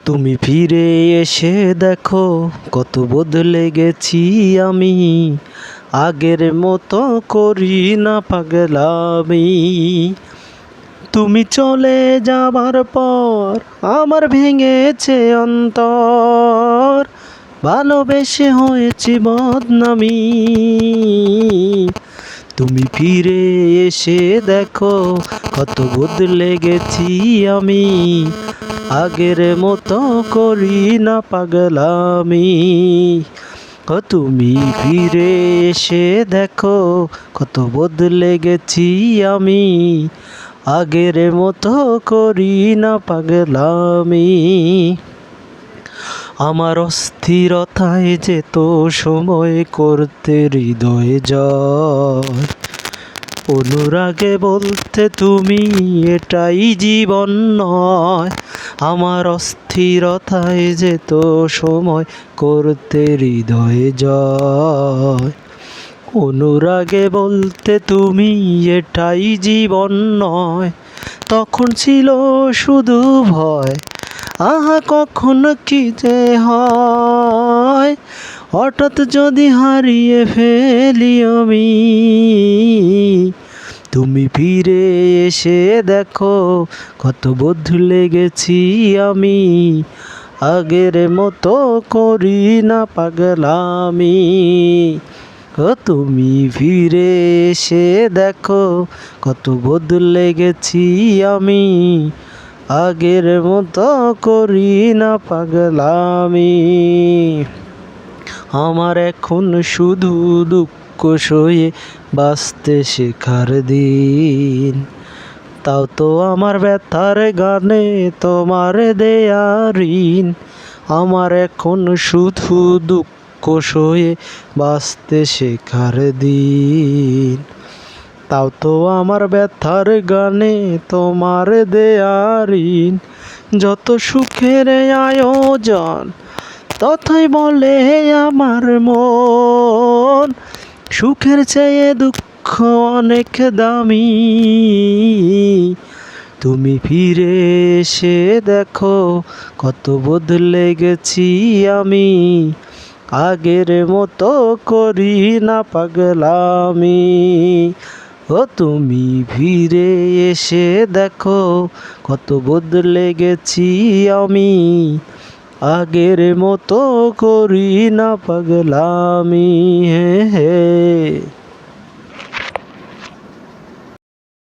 তুমি ফিরে এসে দেখো কত বদলে গেছি আমি, আগের মতো করি না পাগলামি। তুমি চলে যাবার পর আমার ভেঙেছে অন্তর, ভালোবেসে হয়েছি বদনামি। তুমি ফিরে এসে দেখো কত বদলে গেছি আমি, আগের মতো করি না পাগলামি। তুমি ফিরে এসে দেখো কত বদলে গেছি আমি, আগের মতো করি না পাগলামি। আমার অস্থিরতায় যেত সময় করতে হৃদয়ে জয়, অনুরাগে বলতে তুমি এটাই জীবন নয়। আমার অস্থিরতায় যেত সময় করতে হৃদয়ে জয়, অনুরাগে বলতে তুমি এটাই জীবন নয়। তখন ছিল শুধু ভয়, আহা কখন কি যে হয়, হঠাৎ যদি হারিয়ে ফেলি আমি। তুমি ফিরে এসে দেখো কত বদলে গেছি আমি, আগের মতো করি না পাগলামি। তুমি ফিরে এসে দেখো কত বদলে গেছি আমি, আগের মতো করি না পাগলামি। আমার এখন শুধু দুঃখ সয়ে বাঁচতে শেখার দিন, তাও তো আমার ব্যথার গানে তোমার দেয়া ঋণ। আমার এখন শুধু দুঃখ সয়ে বাঁচতে শেখার দিন, তাও তো আমার ব্যথার গানে তোমার দেয়া ঋণ। যত সুখের আয়োজন ততই বলে আমার মন, সুখের চেয়ে দুঃখ অনেক দামি। তুমি ফিরে এসে দেখো কত বদলে গেছি আমি, আগের মতো করি না পাগলামি। তুমি ফিরে এসে দেখো কত বদলে গেছি আমি, আগের মতো করি না পাগলামি। হে হে।